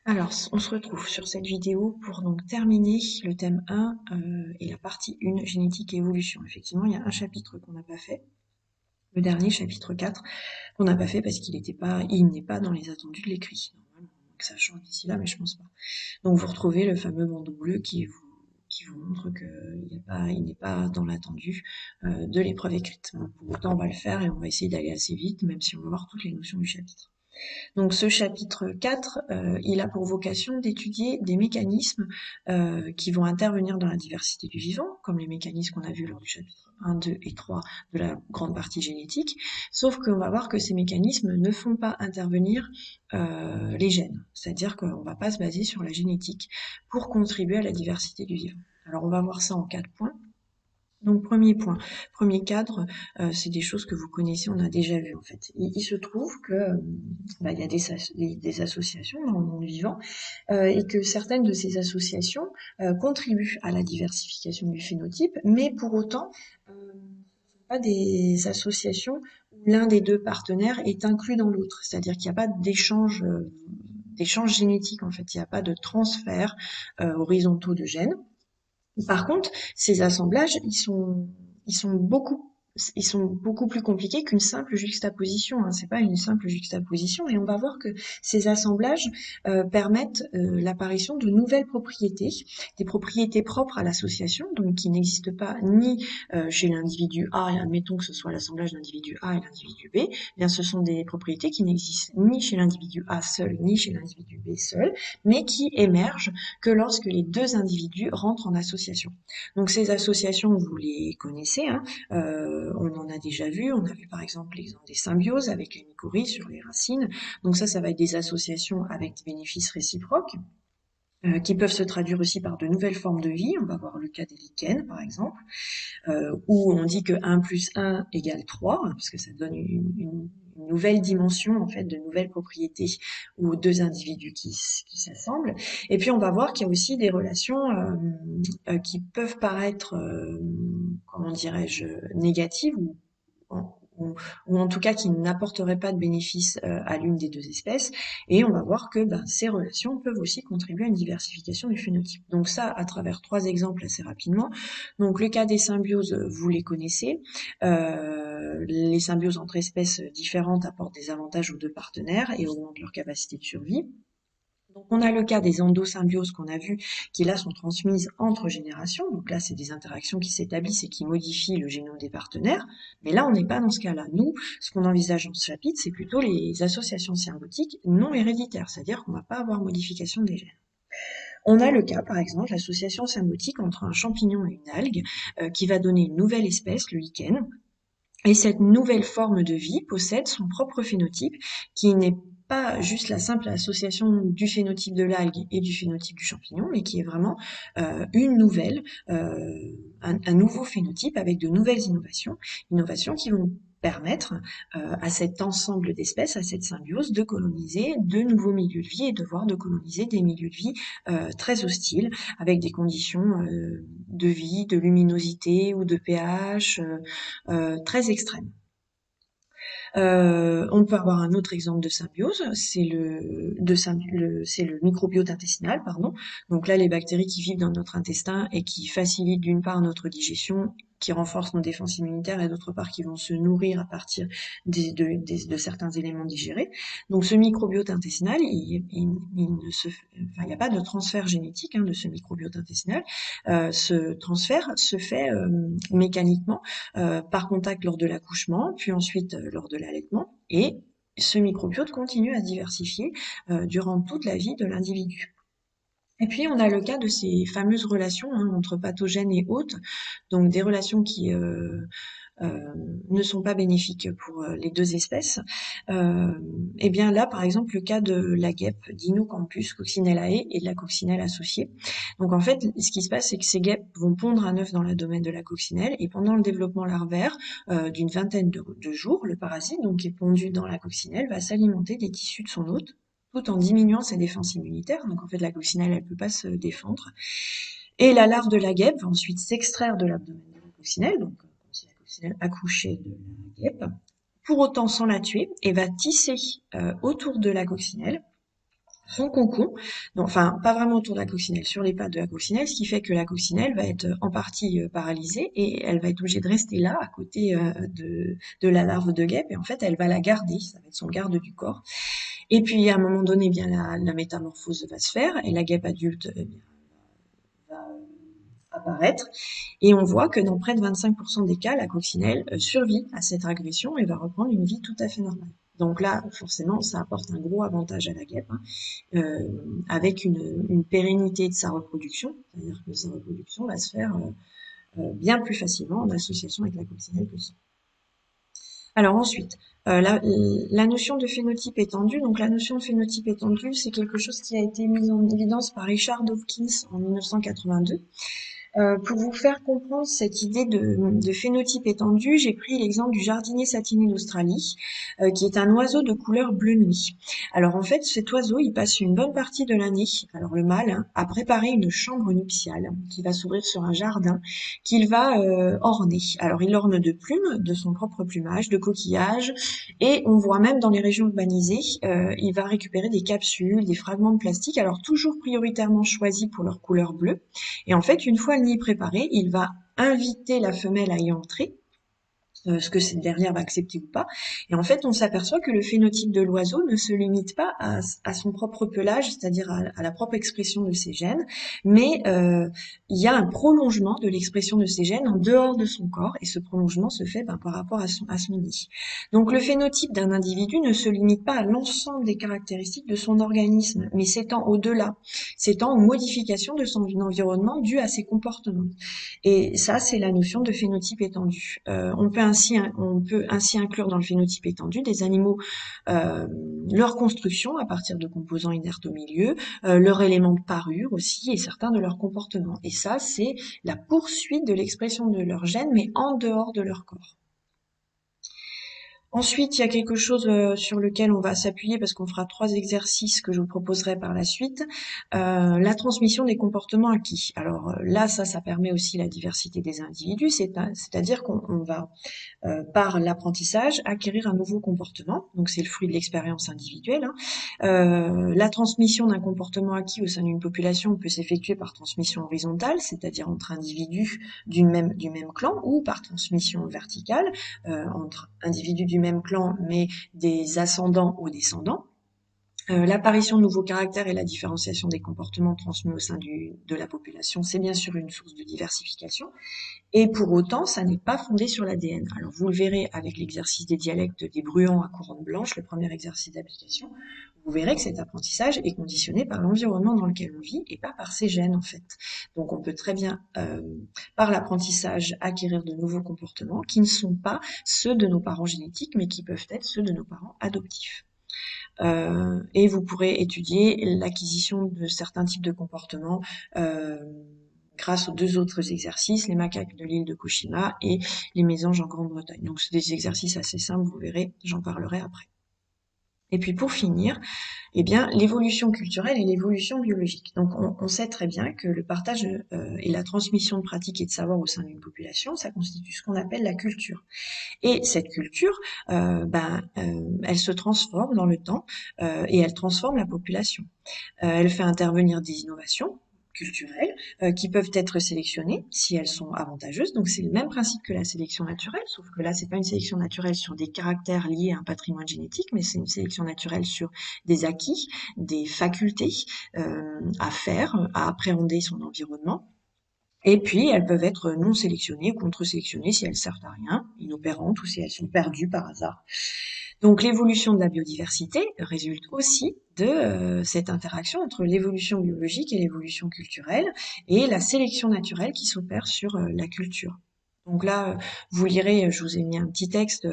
Alors, on se retrouve sur cette vidéo pour donc terminer le thème 1 et la partie 1, génétique et évolution. Effectivement, il y a un chapitre qu'on n'a pas fait, le dernier, chapitre 4, qu'on n'a pas fait parce il n'est pas dans les attendus de l'écrit. Normalement, que ça change d'ici là, mais je pense pas. Donc vous retrouvez le fameux bandeau bleu qui vous montre il n'est pas dans l'attendu de l'épreuve écrite. Pour autant, on va le faire et on va essayer d'aller assez vite, même si on va voir toutes les notions du chapitre. Donc ce chapitre 4, il a pour vocation d'étudier des mécanismes qui vont intervenir dans la diversité du vivant, comme les mécanismes qu'on a vus lors du chapitre 1, 2 et 3 de la grande partie génétique, sauf qu'on va voir que ces mécanismes ne font pas intervenir les gènes, c'est-à-dire qu'on ne va pas se baser sur la génétique pour contribuer à la diversité du vivant. Alors on va voir ça en 4 points. Donc premier point, premier cadre, c'est des choses que vous connaissez, on a déjà vu en fait. Il se trouve que il y a des associations dans le monde vivant et que certaines de ces associations contribuent à la diversification du phénotype, mais pour autant, ce ne sont pas des associations où l'un des deux partenaires est inclus dans l'autre, c'est-à-dire qu'il n'y a pas d'échange génétique en fait, il n'y a pas de transfert horizontaux de gènes. Par contre, ces assemblages, ils sont beaucoup, ils sont beaucoup plus compliqués qu'une simple juxtaposition. Hein. C'est pas une simple juxtaposition, et on va voir que ces assemblages permettent l'apparition de nouvelles propriétés, des propriétés propres à l'association, donc qui n'existent pas ni chez l'individu A, et admettons que ce soit l'assemblage d'individu A et l'individu B, eh bien ce sont des propriétés qui n'existent ni chez l'individu A seul, ni chez l'individu B seul, mais qui émergent que lorsque les deux individus rentrent en association. Donc ces associations, vous les connaissez, hein, on en a déjà vu, on a vu par exemple l'exemple des symbioses avec les mycorhizes sur les racines. Donc ça va être des associations avec des bénéfices réciproques qui peuvent se traduire aussi par de nouvelles formes de vie. On va voir le cas des lichens par exemple, où on dit que 1 plus 1 égale 3, parce que ça donne une nouvelle dimension, en fait, de nouvelles propriétés ou deux individus qui s'assemblent. Et puis on va voir qu'il y a aussi des relations qui peuvent paraître, comment dirais-je, négatives ou en tout cas qui n'apporteraient pas de bénéfice à l'une des deux espèces, et on va voir que ces relations peuvent aussi contribuer à une diversification du phénotype. Donc ça, à travers 3 exemples assez rapidement. Donc le cas des symbioses, vous les connaissez. Les symbioses entre espèces différentes apportent des avantages aux deux partenaires et augmentent leur capacité de survie. Donc on a le cas des endosymbioses qu'on a vu, qui là sont transmises entre générations. Donc là, c'est des interactions qui s'établissent et qui modifient le génome des partenaires. Mais là, on n'est pas dans ce cas-là. Nous, ce qu'on envisage dans ce chapitre, c'est plutôt les associations symbiotiques non héréditaires, c'est-à-dire qu'on ne va pas avoir modification des gènes. On a le cas, par exemple, l'association symbiotique entre un champignon et une algue, qui va donner une nouvelle espèce, le lichen. Et cette nouvelle forme de vie possède son propre phénotype, qui n'est pas juste la simple association du phénotype de l'algue et du phénotype du champignon, mais qui est vraiment un nouveau phénotype avec de nouvelles innovations qui vont permettre à cet ensemble d'espèces, à cette symbiose, de coloniser de nouveaux milieux de vie et de coloniser des milieux de vie très hostiles, avec des conditions de vie, de luminosité ou de pH très extrêmes. On peut avoir un autre exemple de symbiose, c'est le microbiote intestinal, pardon. Donc là, les bactéries qui vivent dans notre intestin et qui facilitent d'une part notre digestion, qui renforcent nos défenses immunitaires et d'autre part qui vont se nourrir à partir de certains éléments digérés. Donc ce microbiote intestinal, il n'y a pas de transfert génétique de ce microbiote intestinal. Ce transfert se fait mécaniquement par contact lors de l'accouchement, puis ensuite lors de l'allaitement, et ce microbiote continue à se diversifier durant toute la vie de l'individu. Et puis on a le cas de ces fameuses relations entre pathogènes et hôtes, donc des relations qui ne sont pas bénéfiques pour les deux espèces. Et bien là, par exemple, le cas de la guêpe d'Inocampus coccinellae et de la coccinelle associée. Donc en fait, ce qui se passe, c'est que ces guêpes vont pondre un œuf dans l'abdomen de la coccinelle, et pendant le développement larvaire d'une vingtaine de jours, le parasite, donc qui est pondu dans la coccinelle, va s'alimenter des tissus de son hôte, tout en diminuant ses défenses immunitaires. Donc en fait, la coccinelle, elle peut pas se défendre. Et la larve de la guêpe va ensuite s'extraire de l'abdomen de la coccinelle, donc comme si la coccinelle accouchait de la guêpe, pour autant sans la tuer, et va tisser autour de la coccinelle, font concon, donc, enfin pas vraiment autour de la coccinelle, sur les pattes de la coccinelle, ce qui fait que la coccinelle va être en partie paralysée et elle va être obligée de rester là à côté de la larve de guêpe et en fait elle va la garder, ça va être son garde du corps. Et puis à un moment donné, eh bien la métamorphose va se faire et la guêpe adulte eh bien, va apparaître et on voit que dans près de 25% des cas, la coccinelle survit à cette agression et va reprendre une vie tout à fait normale. Donc là, forcément, ça apporte un gros avantage à la guêpe, hein, avec une pérennité de sa reproduction, c'est-à-dire que sa reproduction va se faire bien plus facilement en association avec la coccinelle que sans. Alors ensuite, la notion de phénotype étendu. Donc la notion de phénotype étendu, c'est quelque chose qui a été mis en évidence par Richard Dawkins en 1982. Pour vous faire comprendre cette idée de phénotype étendu, j'ai pris l'exemple du jardinier satiné d'Australie, qui est un oiseau de couleur bleu nuit. Alors en fait, cet oiseau, il passe une bonne partie de l'année, alors le mâle, hein, à préparer une chambre nuptiale qui va s'ouvrir sur un jardin qu'il va orner. Alors il orne de plumes, de son propre plumage, de coquillages, et on voit même dans les régions urbanisées, il va récupérer des capsules, des fragments de plastique, alors toujours prioritairement choisis pour leur couleur bleue. Et en fait, une fois le nid préparé, il va inviter la femelle à y entrer, ce que cette dernière va accepter ou pas. Et en fait, on s'aperçoit que le phénotype de l'oiseau ne se limite pas à son propre pelage, c'est-à-dire à la propre expression de ses gènes, mais il y a un prolongement de l'expression de ses gènes en dehors de son corps, et ce prolongement se fait par rapport à son nid. Donc le phénotype d'un individu ne se limite pas à l'ensemble des caractéristiques de son organisme, mais s'étend au-delà, s'étend aux modifications de son environnement dues à ses comportements. Et ça, c'est la notion de phénotype étendu. On peut ainsi inclure dans le phénotype étendu des animaux, euh, leur construction à partir de composants inertes au milieu, leur élément de parure aussi, et certains de leurs comportements. Et ça, c'est la poursuite de l'expression de leurs gènes, mais en dehors de leur corps. Ensuite, il y a quelque chose sur lequel on va s'appuyer parce qu'on fera 3 exercices que je vous proposerai par la suite. La transmission des comportements acquis. Alors là, ça permet aussi la diversité des individus, c'est-à-dire qu'on va par l'apprentissage, acquérir un nouveau comportement. Donc c'est le fruit de l'expérience individuelle, hein. La transmission d'un comportement acquis au sein d'une population peut s'effectuer par transmission horizontale, c'est-à-dire entre individus du même clan, ou par transmission verticale, entre individus du même clan, mais des ascendants aux descendants. L'apparition de nouveaux caractères et la différenciation des comportements transmis au sein de la population, c'est bien sûr une source de diversification. Et pour autant, ça n'est pas fondé sur l'ADN. Alors vous le verrez avec l'exercice des dialectes des Bruants à couronne blanche, le premier exercice d'application, vous verrez que cet apprentissage est conditionné par l'environnement dans lequel on vit et pas par ses gènes en fait. Donc on peut très bien, par l'apprentissage, acquérir de nouveaux comportements qui ne sont pas ceux de nos parents génétiques, mais qui peuvent être ceux de nos parents adoptifs. Et vous pourrez étudier l'acquisition de certains types de comportements grâce aux 2 autres exercices, les macaques de l'île de Koshima et les mésanges en Grande-Bretagne. Donc c'est des exercices assez simples, vous verrez, j'en parlerai après. Et puis pour finir, eh bien l'évolution culturelle et l'évolution biologique. Donc on sait très bien que le partage et la transmission de pratiques et de savoirs au sein d'une population, ça constitue ce qu'on appelle la culture. Et cette culture, elle se transforme dans le temps et elle transforme la population. Elle fait intervenir des innovations culturelles qui peuvent être sélectionnées si elles sont avantageuses. Donc c'est le même principe que la sélection naturelle, sauf que là c'est pas une sélection naturelle sur des caractères liés à un patrimoine génétique, mais c'est une sélection naturelle sur des acquis, des facultés à faire, à appréhender son environnement. Et puis, elles peuvent être non sélectionnées ou contre-sélectionnées si elles servent à rien, inopérantes ou si elles sont perdues par hasard. Donc, l'évolution de la biodiversité résulte aussi de cette interaction entre l'évolution biologique et l'évolution culturelle et la sélection naturelle qui s'opère sur la culture. Donc là, vous lirez, je vous ai mis un petit texte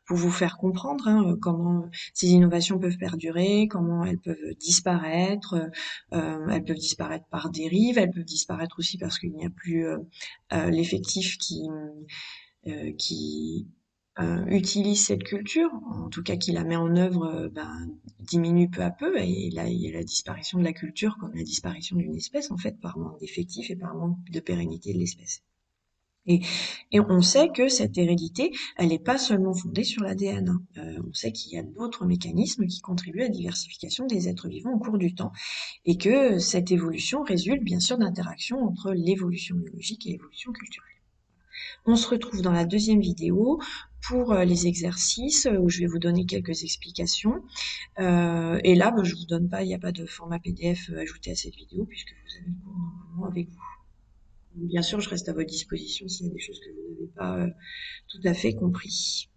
pour vous faire comprendre comment ces innovations peuvent perdurer, comment elles peuvent disparaître. Elles peuvent disparaître par dérive, elles peuvent disparaître aussi parce qu'il n'y a plus l'effectif qui utilise cette culture, en tout cas qui la met en œuvre, diminue peu à peu. Et là, il y a la disparition de la culture comme la disparition d'une espèce en fait par manque d'effectifs et par manque de pérennité de l'espèce. Et, et on sait que cette hérédité, elle n'est pas seulement fondée sur l'ADN, hein. On sait qu'il y a d'autres mécanismes qui contribuent à la diversification des êtres vivants au cours du temps, et que cette évolution résulte bien sûr d'interactions entre l'évolution biologique et l'évolution culturelle. On se retrouve dans la deuxième vidéo pour les exercices où je vais vous donner quelques explications. Et là, je vous donne pas, il n'y a pas de format PDF ajouté à cette vidéo puisque vous avez le cours normalement avec vous. Bien sûr, je reste à votre disposition s'il y a des choses que vous n'avez pas tout à fait compris.